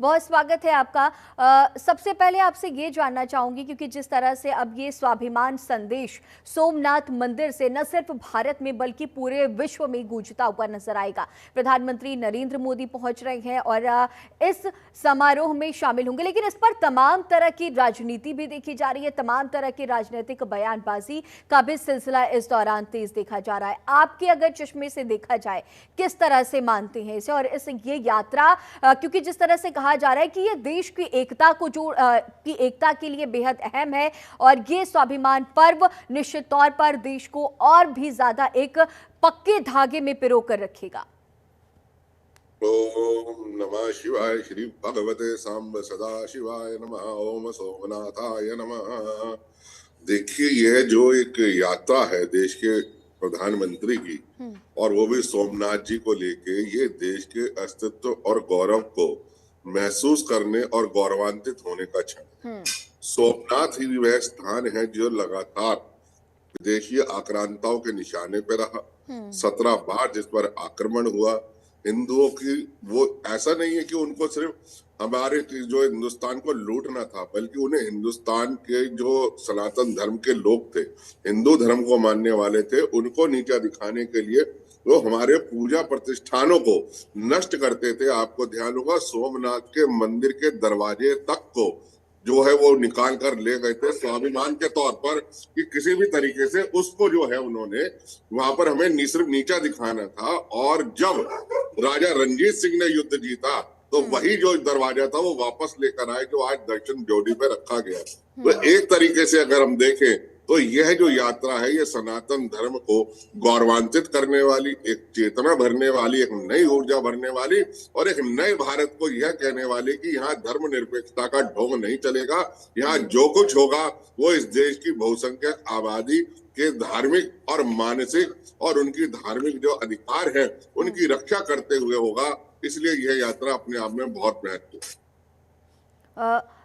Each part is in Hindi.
बहुत स्वागत है आपका। सबसे पहले आपसे ये जानना चाहूंगी, क्योंकि जिस तरह से अब ये स्वाभिमान संदेश सोमनाथ मंदिर से न सिर्फ भारत में बल्कि पूरे विश्व में गूंजता हुआ नजर आएगा। प्रधानमंत्री नरेंद्र मोदी पहुंच रहे हैं और इस समारोह में शामिल होंगे, लेकिन इस पर तमाम तरह की राजनीति भी देखी जा रही है, तमाम तरह की राजनीतिक बयानबाजी का भी सिलसिला इस दौरान तेज देखा जा रहा है। आपके अगर चश्मे से देखा जाए, किस तरह से मानते हैं इसे? और इस ये यात्रा, क्योंकि जिस तरह से कहा जा रहा है कि ये देश की एकता को की एकता के लिए बेहद अहम है और ये स्वाभिमान पर्व निश्चित तौर पर देश को और भी ज्यादा एक पक्के धागे में पिरो कर रखेगा। ओम नमः शिवाय। श्री भगवते सांब सदा शिवाय नमः। ओम सोमनाथाय नमः। देखिए, यह जो एक यात्रा है देश के प्रधानमंत्री की, और वो भी सोमनाथ जी को लेके, ये देश के अस्तित्व और गौरव को महसूस करने और गौरवान्वित होने का क्षण है। सोमनाथ ही वह स्थान है जो लगातार विदेशी आक्रांताओं के निशाने पे रहा। 17 बार जिस पर आक्रमण हुआ हिंदुओं की, वो ऐसा नहीं है कि उनको सिर्फ हमारे जो हिंदुस्तान को लूटना था, बल्कि उन्हें हिंदुस्तान के जो सनातन धर्म के लोग थे, हिंदू धर्म को मानने वाले थे, उनको नीचा दिखाने के लिए वो हमारे पूजा प्रतिष्ठानों को नष्ट करते थे। आपको ध्यान होगा, सोमनाथ के मंदिर के दरवाजे तक को जो है वो निकाल कर ले गए थे स्वाभिमान के तौर पर, कि किसी भी तरीके से उसको जो है उन्होंने वहां पर हमें सिर्फ नीचा दिखाना था। और जब राजा रंजीत सिंह ने युद्ध जीता तो वही जो दरवाजा था वो वापस लेकर आए, जो आज दर्शन ड्योढ़ी पे रखा गया। तो एक तरीके से अगर हम देखें तो यह जो यात्रा है, ये सनातन धर्म को गौरवान्वित करने वाली, एक चेतना भरने वाली, एक नई ऊर्जा भरने वाली, और एक नए भारत को यह कहने वाली कि यहाँ धर्मनिरपेक्षता का ढोंग नहीं चलेगा। यहाँ जो कुछ होगा वो इस देश की बहुसंख्यक आबादी के धार्मिक और मानसिक और उनकी धार्मिक जो अधिकार है उनकी रक्षा करते हुए होगा। इसलिए यह यात्रा अपने आप में बहुत महत्वपूर्ण।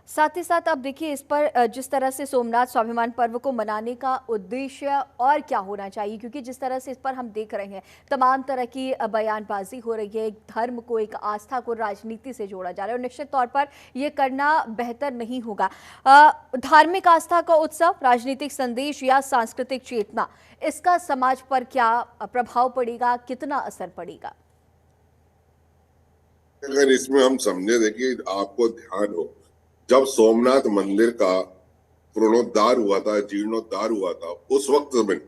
साथ ही साथ अब देखिए, इस पर जिस तरह से सोमनाथ स्वाभिमान पर्व को मनाने का उद्देश्य और क्या होना चाहिए, क्योंकि जिस तरह से इस पर हम देख रहे हैं तमाम तरह की बयानबाजी हो रही है, एक धर्म को, एक आस्था को राजनीति से जोड़ा जा रहा है और निश्चित तौर पर ये करना बेहतर नहीं होगा। धार्मिक आस्था का उत्सव, राजनीतिक संदेश या सांस्कृतिक चेतना, इसका समाज पर क्या प्रभाव पड़ेगा, कितना असर पड़ेगा? अगर इसमें हम समझे, देखिए आपको ध्यान हो, जब सोमनाथ मंदिर का पुनरुद्धार हुआ था, जीर्णोद्धार हुआ था, उस वक्त में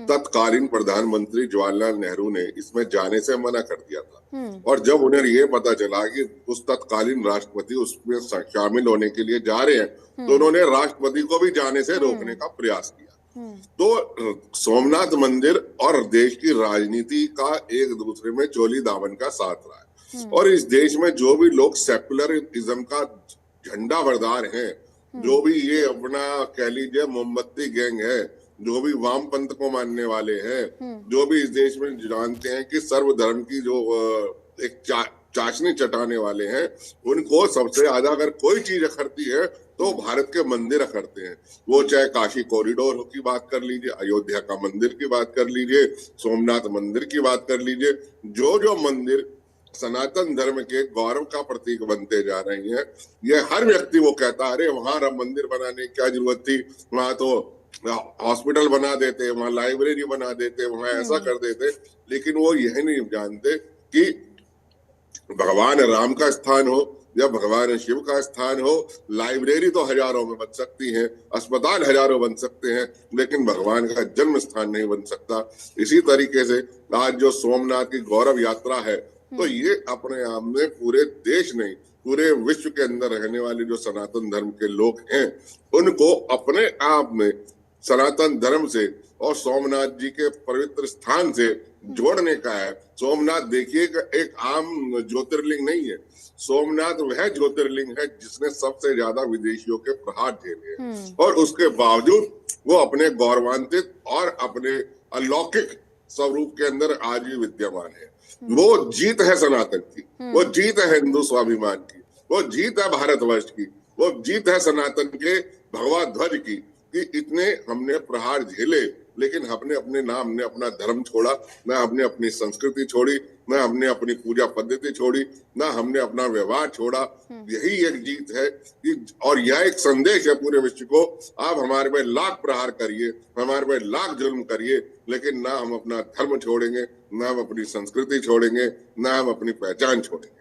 तत्कालीन प्रधानमंत्री जवाहरलाल नेहरू ने इसमें जाने से मना कर दिया था। और जब उन्हें ये पता चला कि उस तत्कालीन राष्ट्रपति उसमें शामिल होने के लिए जा रहे हैं, तो उन्होंने राष्ट्रपति को भी जाने से रोकने का प्रयास किया। तो सोमनाथ मंदिर और देश की राजनीति का एक दूसरे में चोली दामन का साथ रहा है। और इस देश में जो भी लोग सेकुलरिज्म का झंडा बरदार हैं, जो भी ये अपना कह लीजिए मोमबत्ती गैंग है, जो भी वामपंथ को मानने वाले हैं, जो भी इस देश में जानते हैं कि सर्वधर्म की जो एक चाशनी चटाने वाले हैं, उनको सबसे ज्यादा अगर कोई चीज अखरती है तो भारत के मंदिर अखरते हैं। वो चाहे काशी कॉरिडोर की बात कर लीजिए, अयोध्या का मंदिर की बात कर लीजिए, सोमनाथ मंदिर की बात कर लीजिए, जो मंदिर सनातन धर्म के गौरव का प्रतीक बनते जा रही हैं, ये हर व्यक्ति वो कहता है, अरे वहां राम मंदिर बनाने की क्या जरूरत थी, वहां तो हॉस्पिटल बना देते, वहां लाइब्रेरी बना देते, वहां ऐसा कर देते। लेकिन वो यह नहीं जानते कि भगवान राम का स्थान हो या भगवान शिव का स्थान हो, लाइब्रेरी तो हजारों में बन सकती है, अस्पताल हजारों बन सकते हैं, लेकिन भगवान का जन्म स्थान नहीं बन सकता। इसी तरीके से आज जो सोमनाथ की गौरव यात्रा है, तो ये अपने आप में पूरे देश नहीं, पूरे विश्व के अंदर रहने वाले जो सनातन धर्म के लोग हैं, उनको अपने आप में सनातन धर्म से और सोमनाथ जी के पवित्र स्थान से जोड़ने का है। सोमनाथ देखिए एक आम ज्योतिर्लिंग नहीं है, सोमनाथ वह ज्योतिर्लिंग है जिसने सबसे ज्यादा विदेशियों के प्रहार झेले हैं, और उसके बावजूद वो अपने गौरवान्वित और अपने अलौकिक स्वरूप के अंदर आज भी विद्यमान है। वो जीत है सनातन की, वो जीत है हिंदू स्वाभिमान की, वो जीत है भारतवर्ष की, वो जीत है सनातन के भगवा ध्वज की, कि इतने हमने प्रहार झेले लेकिन हमने अपने ना हमने अपना धर्म छोड़ा, ना हमने अपनी संस्कृति छोड़ी, ना हमने अपनी पूजा पद्धति छोड़ी, ना हमने अपना व्यवहार छोड़ा। यही एक जीत है कि, और यह एक संदेश है पूरे विश्व को, आप हमारे पे लाख प्रहार करिए, हमारे पे लाख जुल्म करिए, लेकिन ना हम अपना धर्म छोड़ेंगे, ना हम अपनी संस्कृति छोड़ेंगे, ना हम अपनी पहचान छोड़ेंगे।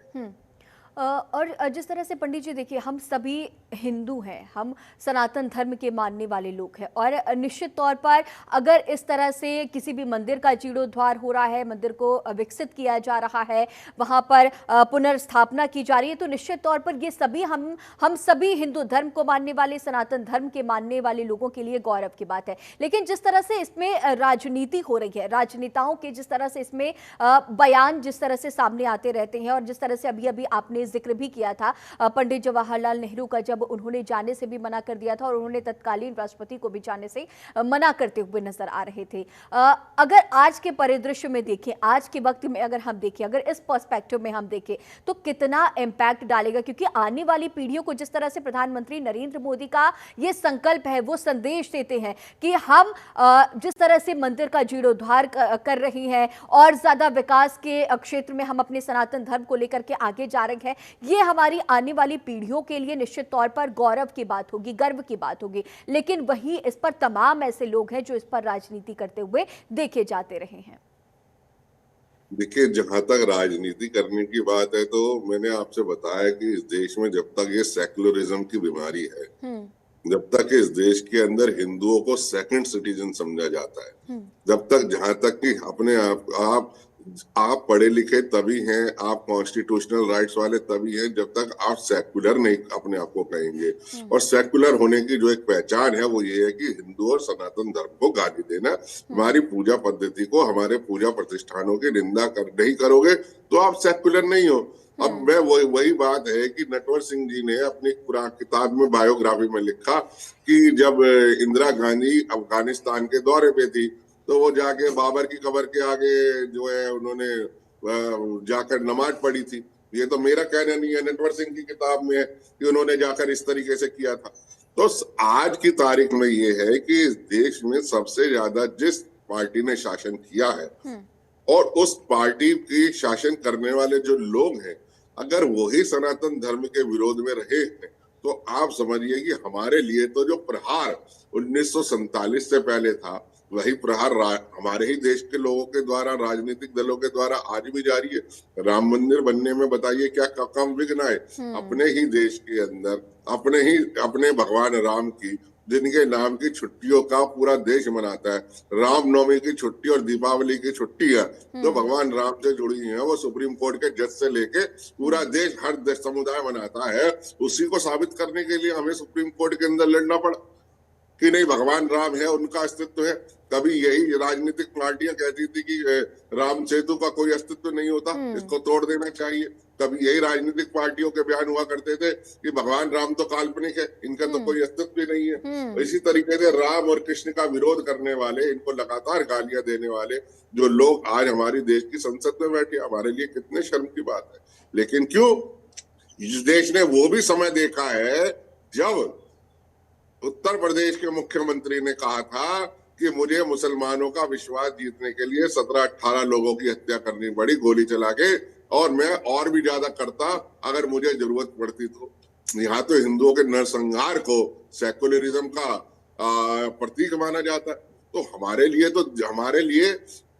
और जिस तरह से पंडित जी देखिए, हम सभी हिंदू हैं, हम सनातन धर्म के मानने वाले लोग हैं, और निश्चित तौर पर अगर इस तरह से किसी भी मंदिर का जीर्णोद्धार हो रहा है, मंदिर को विकसित किया जा रहा है, वहाँ पर पुनर्स्थापना की जा रही है, तो निश्चित तौर पर ये सभी हम सभी हिंदू धर्म को मानने वाले, सनातन धर्म के मानने वाले लोगों के लिए गौरव की बात है। लेकिन जिस तरह से इसमें राजनीति हो रही है, राजनेताओं के जिस तरह से इसमें बयान जिस तरह से सामने आते रहते हैं, और जिस तरह से अभी अभी आपने जिक्र भी किया था पंडित जवाहरलाल नेहरू का, जब उन्होंने जाने से भी मना कर दिया था और उन्होंने तत्कालीन राष्ट्रपति को भी जाने से मना करते हुए नजर आ रहे थे। अगर आज के परिदृश्य में देखें, आज के वक्त में अगर हम देखें, अगर इस पर्सपेक्टिव में हम देखें, तो कितना इम्पैक्ट डालेगा? क्योंकि आने वाली पीढ़ियों को जिस तरह से प्रधानमंत्री नरेंद्र मोदी का ये संकल्प है, वो संदेश देते हैं कि हम जिस तरह से मंदिर का जीर्णोद्धार कर रही हैं और ज्यादा विकास के क्षेत्र में हम अपने सनातन धर्म को लेकर के आगे जा रहे हैं, ये हमारी आने वाली पीढ़ियों के लिए निश्चित तौर पर गौरव की बात होगी, गर्व की बात होगी। लेकिन वहीं इस पर तमाम ऐसे लोग हैं जो इस पर राजनीति करते हुए देखे जाते रहे हैं। देखिए, जहां तक राजनीति करने की बात है, तो मैंने आपसे बताया कि इस देश में जब तक ये सेक्युलरिज्म की बीमारी है, जब तक इस देश के अंदर हिंदुओं को सेकंड सिटीजन समझा जाता है, जब तक, जहां तक कि अपने आप पढ़े लिखे तभी हैं, आप कॉन्स्टिट्यूशनल राइट्स वाले तभी हैं जब तक आप सेक्युलर नहीं अपने आप को कहेंगे। और सेक्युलर होने की जो एक पहचान है वो ये है कि हिंदू और सनातन धर्म को गाली देना, हमारी पूजा पद्धति को, हमारे पूजा प्रतिष्ठानों की निंदा नहीं करोगे तो आप सेक्युलर नहीं हो। अब मैं वही बात है कि नटवर सिंह जी ने अपनी किताब में, बायोग्राफी में लिखा कि जब इंदिरा गांधी अफगानिस्तान के दौरे पे थी, तो वो जाके बाबर की कब्र के आगे जो है उन्होंने जाकर नमाज पढ़ी थी। ये तो मेरा कहना नहीं है, नटवर सिंह की किताब में है कि उन्होंने जाकर इस तरीके से किया था। तो आज की तारीख में ये है कि इस देश में सबसे ज्यादा जिस पार्टी ने शासन किया है और उस पार्टी की शासन करने वाले जो लोग हैं, अगर वही सनातन धर्म के विरोध में रहे हैं, तो आप समझिए कि हमारे लिए तो जो प्रहार 1947 से पहले था, वही प्रहार हमारे ही देश के लोगों के द्वारा, राजनीतिक दलों के द्वारा आज भी जारी है। राम मंदिर बनने में बताइए क्या कम विघ्न आए? अपने ही देश के अंदर अपने भगवान राम की, जिनके नाम की छुट्टियों का पूरा देश मनाता है, रामनवमी की छुट्टी और दीपावली की छुट्टी है जो भगवान राम से जुड़ी है, वो सुप्रीम कोर्ट के जज से लेके पूरा देश, हर देश समुदाय मनाता है। उसी को साबित करने के लिए हमें सुप्रीम कोर्ट के अंदर लड़ना पड़ा कि नहीं, भगवान राम है, उनका अस्तित्व है। कभी यही राजनीतिक पार्टियां कहती थी कि राम सेतु का कोई अस्तित्व नहीं होता, इसको तोड़ देना चाहिए। कभी यही राजनीतिक पार्टियों के बयान हुआ करते थे कि भगवान राम तो काल्पनिक है, इनका तो कोई अस्तित्व ही नहीं है। इसी तरीके से राम और कृष्ण का विरोध करने वाले, इनको लगातार गालियां देने वाले जो लोग आज हमारी देश की संसद में बैठे, हमारे लिए कितने शर्म की बात है। लेकिन क्यों? इस देश ने वो भी समय देखा है जब उत्तर प्रदेश के मुख्यमंत्री ने कहा था कि मुझे मुसलमानों का विश्वास जीतने के लिए 17-18 लोगों की हत्या करनी पड़ी गोली चला के, और मैं और भी ज्यादा करता अगर मुझे जरूरत पड़ती तो। यहाँ तो हिंदुओं के नरसंहार को सेकुलरिज्म का प्रतीक माना जाता है। तो हमारे लिए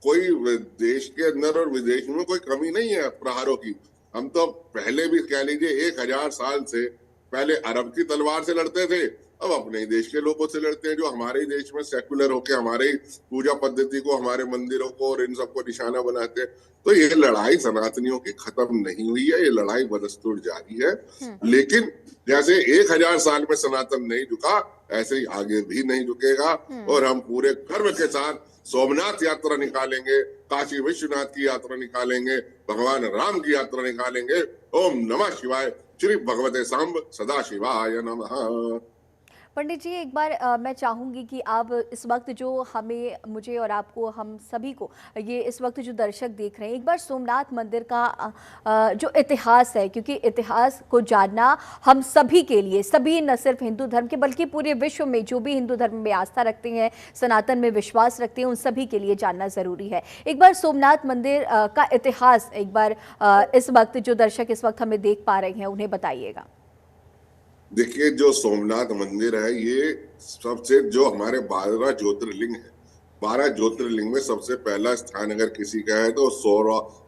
कोई देश के अंदर और विदेश में कोई कमी नहीं है प्रहारों की। हम तो पहले भी कह लीजिए 1000 साल से पहले अरब की तलवार से लड़ते थे, अब अपने ही देश के लोगों से लड़ते हैं जो हमारे ही देश में सेकुलर होके हमारे ही पूजा पद्धति को, हमारे मंदिरों को और इन सबको निशाना बनाते हैं। तो ये लड़ाई सनातनियों की खत्म नहीं हुई है, ये लड़ाई बदस्तूर जारी है। लेकिन जैसे 1000 साल में सनातन नहीं झुका, ऐसे ही आगे भी नहीं झुकेगा। और हम पूरे गर्व के साथ सोमनाथ यात्रा निकालेंगे, काशी विश्वनाथ की यात्रा निकालेंगे, भगवान राम की यात्रा निकालेंगे। ओम नमः शिवाय, श्री भगवते सांब सदा शिवाय नमः। पंडित जी, एक बार मैं चाहूँगी कि आप इस वक्त जो हमें, मुझे और आपको, हम सभी को, ये इस वक्त जो दर्शक देख रहे हैं, एक बार सोमनाथ मंदिर का जो इतिहास है, क्योंकि इतिहास को जानना हम सभी के लिए, सभी, न सिर्फ हिंदू धर्म के बल्कि पूरे विश्व में जो भी हिंदू धर्म में आस्था रखते हैं, सनातन में विश्वास रखते हैं, उन सभी के लिए जानना ज़रूरी है। एक बार सोमनाथ मंदिर का इतिहास एक बार इस वक्त जो दर्शक इस वक्त हमें देख पा रहे हैं उन्हें बताइएगा। देखिए, जो सोमनाथ मंदिर है, ये सबसे, जो हमारे 12 ज्योतिर्लिंग है, 12 ज्योतिर्लिंग में सबसे पहला स्थान अगर किसी का है तो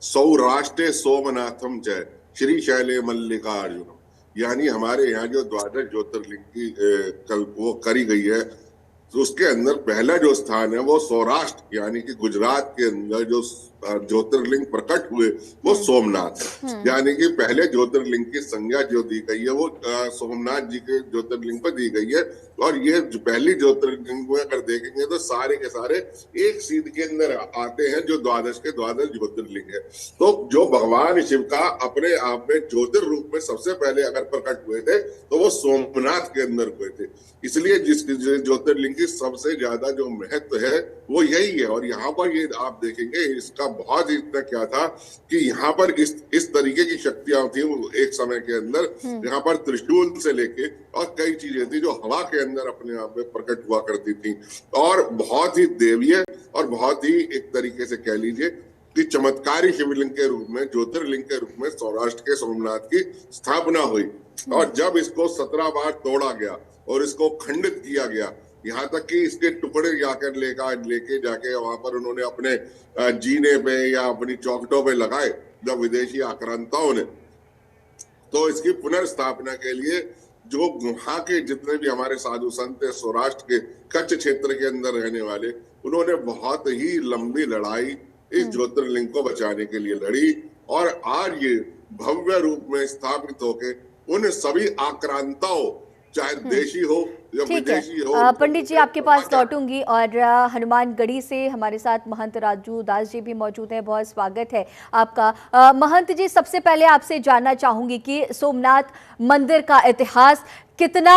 सौराष्ट्र सोमनाथम जय श्री शैले मल्लिकार्जुनम, यानी हमारे यहाँ जो 12 ज्योतिर्लिंग की वो करी गई है, तो उसके अंदर पहला जो स्थान है वो सौराष्ट्र यानी कि गुजरात के अंदर जो ज्योतिर्लिंग प्रकट हुए वो सोमनाथ है। यानी कि पहले ज्योतिर्लिंग की संज्ञा जो दी गई है वो सोमनाथ जी के ज्योतिर्लिंग पर दी गई है। और ये जो पहली ज्योतिर्लिंग में अगर देखेंगे तो सारे के सारे एक सीध के अंदर आते हैं, जो द्वादश के द्वादश ज्योतिर्लिंग है। तो जो भगवान शिव का अपने आप में ज्योतिर रूप में सबसे पहले अगर प्रकट हुए थे तो वो सोमनाथ के अंदर हुए थे। इसलिए जिस ज्योतिर्लिंग की सबसे ज्यादा जो महत्व है वो यही है। और यहाँ पर ये आप देखेंगे, इसका बहुत ही इतना क्या था कि यहाँ पर इस तरीके की शक्तियां थी एक समय के अंदर। यहाँ पर त्रिशूल से लेके और कई चीजें थी जो हवा के अंदर अपने आप में प्रकट हुआ करती थी, और बहुत ही देवीय और बहुत ही एक तरीके से कह लीजिए कि चमत्कारी शिवलिंग के रूप में, ज्योतिर्लिंग के रूप में सौराष्ट्र के सोमनाथ की स्थापना हुई। और जब इसको 17 बार तोड़ा गया और इसको खंडित किया गया, यहाँ तक कि इसके टुकड़े जाकर लेके जाके वहां पर उन्होंने अपने जीने पे या अपनी चौखटों पे लगाए जब विदेशी आक्रांताओं ने, तो इसकी पुनर्स्थापना के लिए जो वहां के जितने भी हमारे साधु संत है सौराष्ट्र के कच्छ क्षेत्र के अंदर रहने वाले, उन्होंने बहुत ही लंबी लड़ाई इस ज्योतिर्लिंग को बचाने के लिए लड़ी। और आज ये भव्य रूप में स्थापित होके उन सभी आक्रांताओं, चाहे देशी हो या ठीक विदेशी हो। है पंडित जी, आपके पास लौटूंगी। और हनुमानगढ़ी से हमारे साथ महंत राजू दास जी भी मौजूद हैं। बहुत स्वागत है आपका। महंत जी, सबसे पहले आपसे जानना चाहूंगी कि सोमनाथ मंदिर का इतिहास कितना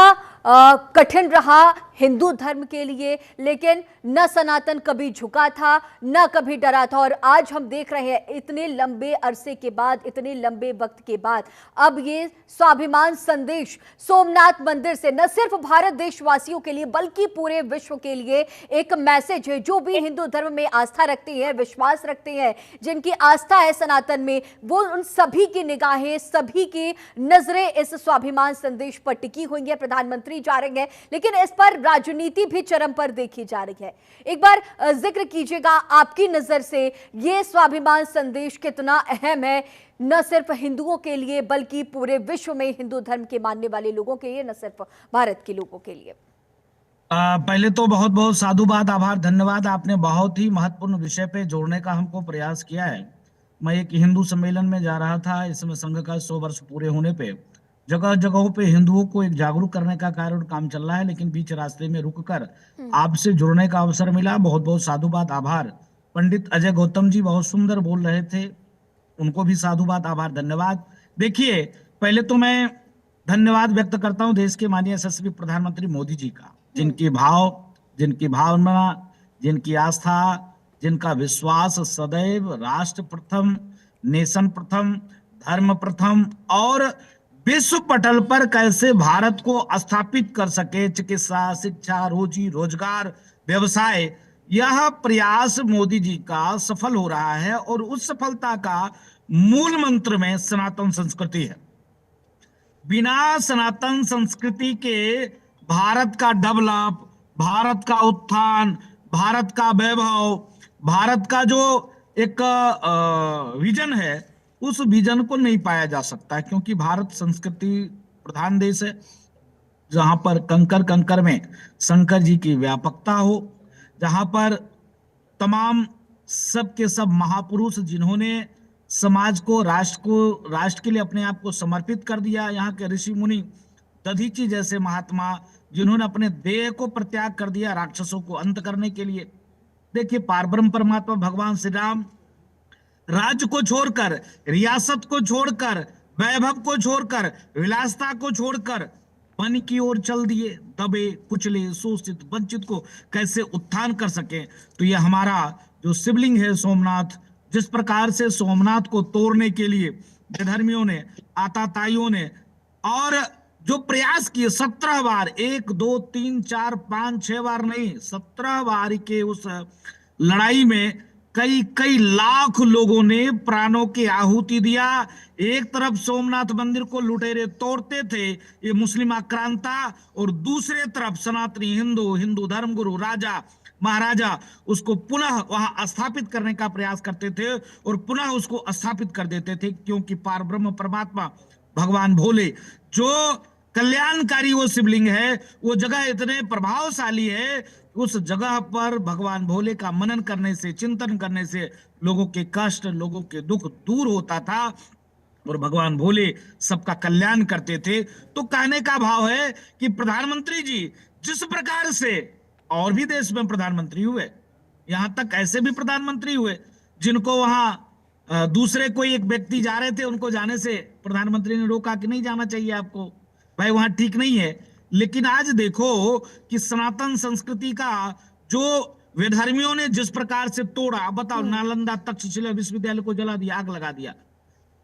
कठिन रहा हिंदू धर्म के लिए, लेकिन न सनातन कभी झुका था, न कभी डरा था। और आज हम देख रहे हैं इतने लंबे अरसे के बाद, इतने लंबे वक्त के बाद, अब ये स्वाभिमान संदेश सोमनाथ मंदिर से न सिर्फ भारत देशवासियों के लिए बल्कि पूरे विश्व के लिए एक मैसेज है। जो भी हिंदू धर्म में आस्था रखते हैं, विश्वास रखते हैं, जिनकी आस्था है सनातन में, वो उन सभी की निगाहें, सभी की नजरें इस स्वाभिमान संदेश पर टिकी हुई है। प्रधानमंत्री जा रहे हैं, लेकिन इस पर राजनीति भी चरम पर देखी जा रही है। एक बार जिक्र कीजिएगा आपकी नजर से ये स्वाभिमान संदेश कितना अहम है, न सिर्फ हिंदुओं के लिए बल्कि पूरे विश्व में हिंदू धर्म के मानने वाले लोगों के लिए, न सिर्फ भारत के लोगों के लिए। पहले तो बहुत बहुत साधुवाद, आभार, धन्यवाद। आपने बहुत ही महत्वपूर्ण विषय पे जोड़ने का हमको प्रयास किया है। मैं एक हिंदू सम्मेलन में जा रहा था, इसमें संघ का 100 वर्ष पूरे होने पे जगह जगहों पे हिंदुओं को एक जागरूक करने का कार्य और काम चल रहा है, लेकिन बीच रास्ते में रुककर आपसे जुड़ने का अवसर मिला। बहुत बहुत साधुवाद, आभार। पंडित अजय गौतम जी बहुत सुंदर बोल रहे थे, उनको भी साधुवाद, आभार, धन्यवाद। देखिए, पहले तो मैं धन्यवाद व्यक्त करता हूं देश के माननीय यशस्वी प्रधानमंत्री मोदी जी का, जिनकी जिनकी भावना, जिनकी आस्था, जिनका विश्वास सदैव राष्ट्र प्रथम, नेशन प्रथम, धर्म प्रथम और विश्व पटल पर कैसे भारत को स्थापित कर सके, चिकित्सा, शिक्षा, रोजी रोजगार, व्यवसाय, यह प्रयास मोदी जी का सफल हो रहा है। और उस सफलता का मूल मंत्र में सनातन संस्कृति है। बिना सनातन संस्कृति के भारत का डेवलप, भारत का उत्थान, भारत का वैभव, भारत का जो एक विजन है, उस विजन को नहीं पाया जा सकता, क्योंकि भारत संस्कृति प्रधान देश है, जहां पर कंकर कंकर में शंकर जी की व्यापकता हो, जहां पर तमाम सब के सब महापुरुष जिन्होंने समाज को, राष्ट्र के लिए अपने आप को समर्पित कर दिया, यहाँ के ऋषि मुनि, दधीची जैसे महात्मा जिन्होंने अपने देह को परित्याग कर दिया राक्षसों को अंत करने के लिए। देखिए, पारब्रह्म परमात्मा भगवान श्री राम राज्य को छोड़कर, रियासत को छोड़कर, वैभव को छोड़कर, विलासता को छोड़कर बन की ओर चल दिए, दबे कुचले शोषित वंचित को कैसे उत्थान कर सके। तो ये हमारा जो शिवलिंग है सोमनाथ, जिस प्रकार से सोमनाथ को तोड़ने के लिए विधर्मियों ने, आताताइयों ने और जो प्रयास किए 17 बार, 1 2 3 4 5 6 बार नहीं, 17 बार के उस लड़ाई में कई कई लाख लोगों ने प्राणों की आहुति दिया। एक तरफ सोमनाथ मंदिर को लुटेरे तोड़ते थे ये मुस्लिम आक्रांता, और दूसरे तरफ सनातनी हिंदू धर्मगुरु राजा महाराजा उसको पुनः वहां स्थापित करने का प्रयास करते थे और पुनः उसको स्थापित कर देते थे, क्योंकि पारब्रह्म परमात्मा भगवान भोले जो कल्याणकारी वो शिवलिंग है, वो जगह इतने प्रभावशाली है, उस जगह पर भगवान भोले का मनन करने से, चिंतन करने से लोगों के कष्ट, लोगों के दुख दूर होता था और भगवान भोले सबका कल्याण करते थे। तो कहने का भाव है कि प्रधानमंत्री जी जिस प्रकार से और भी देश में प्रधानमंत्री हुए, यहां तक ऐसे भी प्रधानमंत्री हुए जिनको वहां दूसरे कोई एक व्यक्ति जा रहे थे, उनको जाने से प्रधानमंत्री ने रोका कि नहीं जाना चाहिए आपको, भाई वहां ठीक नहीं है। लेकिन आज देखो कि सनातन संस्कृति का जो विधर्मियों ने जिस प्रकार से तोड़ा, बताओ, नालंदा तक्षशिला विश्वविद्यालय को जला दिया, आग लगा दिया,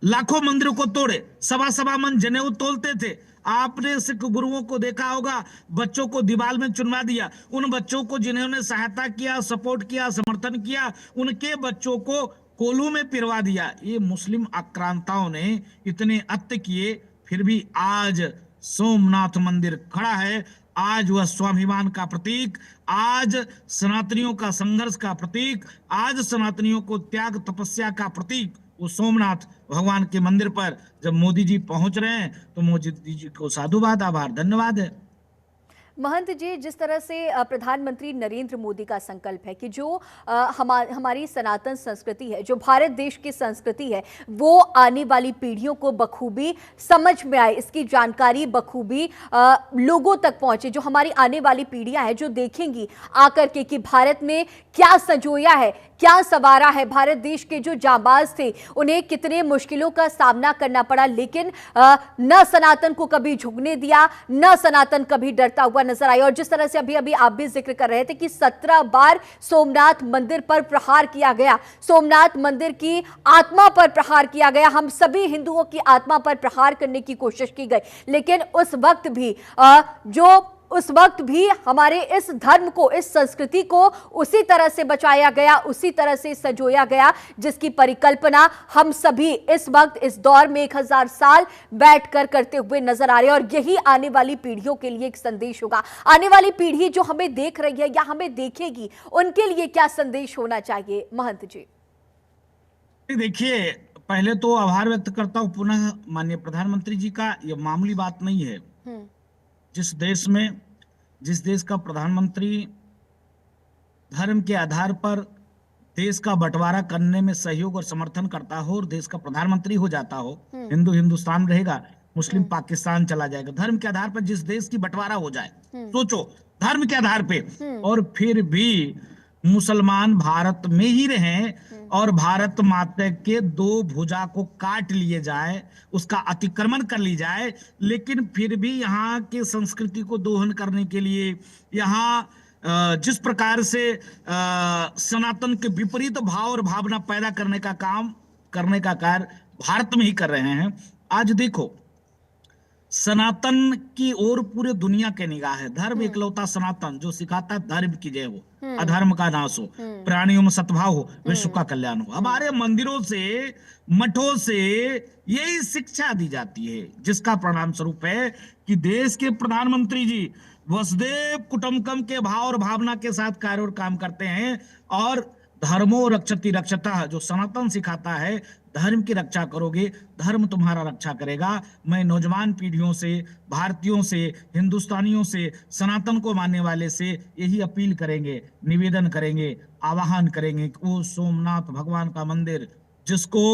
लाखों मंदिरों को तोड़े, सवा सवा मन जनेऊ तोलते थे। आपने सिख गुरुओं को देखा होगा, बच्चों को दीवार में चुनवा दिया। उन बच्चों को जिन्होंने सहायता किया, सपोर्ट किया, समर्थन किया, उनके बच्चों को कोलू में पिरवा दिया। ये मुस्लिम आक्रांताओं ने इतने अत्य किए, फिर भी आज सोमनाथ मंदिर खड़ा है। आज वह स्वाभिमान का प्रतीक, आज सनातनियों का संघर्ष का प्रतीक, आज सनातनियों को त्याग तपस्या का प्रतीक वो सोमनाथ भगवान के मंदिर पर जब मोदी जी पहुंच रहे हैं, तो मोदी जी को साधुवाद, आभार, धन्यवाद है। महंत जी, जिस तरह से प्रधानमंत्री नरेंद्र मोदी का संकल्प है कि जो हमारी सनातन संस्कृति है, जो भारत देश की संस्कृति है, वो आने वाली पीढ़ियों को बखूबी समझ में आए, इसकी जानकारी बखूबी लोगों तक पहुंचे, जो हमारी आने वाली पीढ़ियां हैं जो देखेंगी आकर के कि भारत ने क्या संजोया है, क्या संवारा है, भारत देश के जो जांबाज थे उन्हें कितने मुश्किलों का सामना करना पड़ा, लेकिन न सनातन को कभी झुकने दिया, न सनातन कभी डरता हुआ नजर आया। और जिस तरह से अभी अभी आप भी जिक्र कर रहे थे कि 17 बार सोमनाथ मंदिर पर प्रहार किया गया, सोमनाथ मंदिर की आत्मा पर प्रहार किया गया, हम सभी हिंदुओं की आत्मा पर प्रहार करने की कोशिश की गई, लेकिन उस वक्त भी हमारे इस धर्म को, इस संस्कृति को उसी तरह से बचाया गया, उसी तरह से संजोया गया जिसकी परिकल्पना हम सभी इस वक्त, इस दौर में 1000 साल बैठकर करते हुए नजर आ रहे हैं। और यही आने वाली पीढ़ियों के लिए एक संदेश होगा। आने वाली पीढ़ी जो हमें देख रही है या हमें देखेगी, उनके लिए क्या संदेश होना चाहिए महंत जी? देखिए, पहले तो आभार व्यक्त करता हूं पुनः माननीय प्रधानमंत्री जी का। यह मामूली बात नहीं है। जिस देश का प्रधानमंत्री धर्म के आधार पर देश का बंटवारा करने में सहयोग और समर्थन करता हो और देश का प्रधानमंत्री हो जाता हो, हिंदू हिंदुस्तान रहेगा, मुस्लिम पाकिस्तान चला जाएगा, धर्म के आधार पर जिस देश की बंटवारा हो जाए, सोचो, धर्म के आधार पे, और फिर भी मुसलमान भारत में ही रहें और भारत माता के 2 भुजा को काट लिए जाए, उसका अतिक्रमण कर ली जाए, लेकिन फिर भी यहाँ के संस्कृति को दोहन करने के लिए, यहाँ जिस प्रकार से सनातन के विपरीत भाव और भावना पैदा करने का कार्य भारत में ही कर रहे हैं। आज देखो, सनातन की ओर पूरे दुनिया के निगाह है। धर्म एकलौता सनातन जो सिखाता है धर्म की जय हो, अधर्म का नाश हो, प्राणियों में सद्भाव हो, विश्व का कल्याण हो। हमारे मंदिरों से, मठों से यही शिक्षा दी जाती है, जिसका परिणाम स्वरूप है कि देश के प्रधानमंत्री जी वसुधैव कुटुंबकम के भाव और भावना के साथ कार्य और काम करते हैं। और धर्मो रक्षति रक्षतः, जो सनातन सिखाता है, धर्म की रक्षा करोगे, धर्म तुम्हारा रक्षा करेगा। मैं नौजवान पीढ़ियों से, भारतीयों से, हिंदुस्तानियों से, सनातन को मानने वाले से यही अपील करेंगे, निवेदन करेंगे, आह्वान करेंगे कि वो सोमनाथ भगवान का मंदिर, जिसको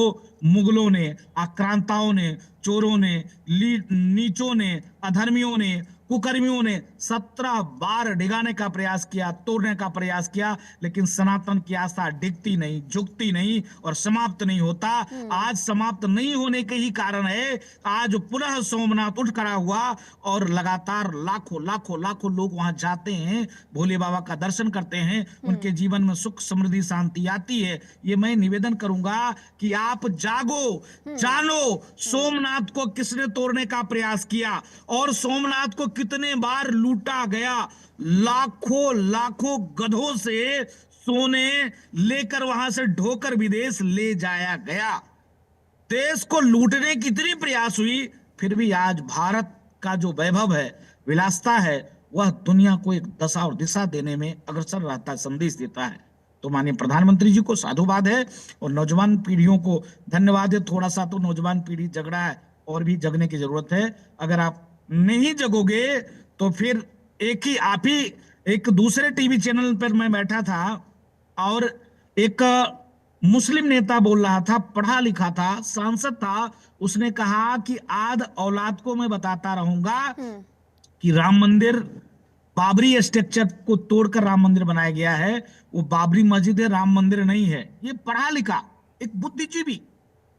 मुगलों ने, आक्रांताओं ने, चोरों ने, नीचों ने, अधर्मियों ने कुकर्मियों ने 17 बार डिगाने का प्रयास किया, तोड़ने का प्रयास किया, लेकिन सनातन की आस्था डिगती नहीं, झुकती नहीं और समाप्त नहीं होता। आज समाप्त नहीं होने के ही कारण है आज पुनः सोमनाथ उठ खड़ा हुआ और लगातार लाखों लाखों लाखों लोग वहां जाते हैं, भोले बाबा का दर्शन करते हैं, उनके जीवन में सुख समृद्धि शांति आती है। ये मैं निवेदन करूंगा कि आप जागो, जानो सोमनाथ को किसने तोड़ने का प्रयास किया और सोमनाथ को कितने बार लूटा गया। लाखों लाखों गधों से सोने लेकर वहां से ढोकर विदेश ले जाया गया। देश को लूटने की इतनी प्रयास हुई, फिर भी आज भारत का जो वैभव है, विलासता है, वह दुनिया को एक दशा और दिशा देने में अग्रसर रहता है, संदेश देता है। तो माननीय प्रधानमंत्री जी को साधुवाद है और नौजवान पीढ़ियों को धन्यवाद है। थोड़ा सा तो नौजवान पीढ़ी जग रहा है और भी जगने की जरूरत है। अगर आप नहीं जगोगे तो फिर आप ही एक दूसरे टीवी चैनल पर मैं बैठा था और एक मुस्लिम नेता बोल रहा था, पढ़ा लिखा था, सांसद था, उसने कहा कि आद औलाद को मैं बताता रहूंगा कि राम मंदिर बाबरी स्ट्रक्चर को तोड़कर राम मंदिर बनाया गया है, वो बाबरी मस्जिद है, राम मंदिर नहीं है। ये पढ़ा लिखा एक बुद्धिजीवी,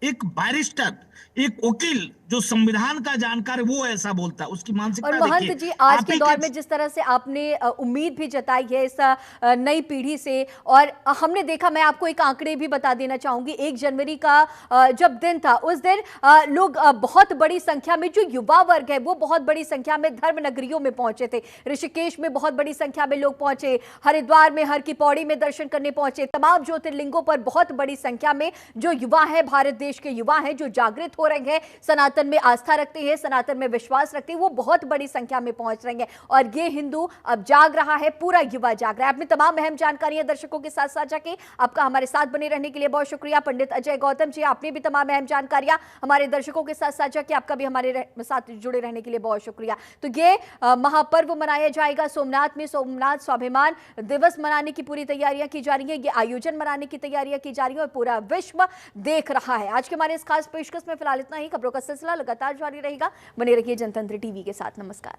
एक बैरिस्टर, एक वकील जो संविधान का जानकार, वो ऐसा बोलता है। उसकी मानसिकता और महंत देखिए। जी, आज के दौर में जिस तरह से आपने उम्मीद भी जताई है इस नई पीढ़ी से, और हमने देखा, मैं आपको एक आंकड़े भी बता देना चाहूंगी, 1 जनवरी का जब दिन था, उस दिन लोग बहुत बड़ी संख्या में, जो युवा वर्ग है वो बहुत बड़ी संख्या में धर्म नगरियों में पहुंचे थे। ऋषिकेश में बहुत बड़ी संख्या में लोग पहुंचे, हरिद्वार में हर की पौड़ी में दर्शन करने पहुंचे, तमाम ज्योतिर्लिंगों पर बहुत बड़ी संख्या में जो युवा है, भारत देश के युवा हैं, जो जागृत हो रहे हैं, सनातन में आस्था रखते हैं, सनातन में विश्वास रखते हैं, वो बहुत बड़ी संख्या में पहुंच रहे हैं। और ये हिंदू अब जाग रहा है, पूरा युवा जाग रहा है। आपने तमाम अहम जानकारियां दर्शकों के साथ साझा की, आपका हमारे साथ बने रहने के लिए बहुत शुक्रिया। पंडित अजय गौतम जी, आपने भी तमाम अहम जानकारियां हमारे दर्शकों के साथ साझा की, आपका भी हमारे साथ जुड़े रहने के लिए बहुत शुक्रिया। तो ये महापर्व मनाया जाएगा सोमनाथ में, सोमनाथ स्वाभिमान दिवस मनाने की पूरी तैयारियां की जा रही है, ये आयोजन मनाने की तैयारियां की जा रही है और पूरा विश्व देख रहा है। आज के हमारे इस खास पेशकश में फिलहाल इतना ही। खबरों का सिलसिला लगातार जारी रहेगा, बने रहिए जनतंत्र टीवी के साथ। नमस्कार।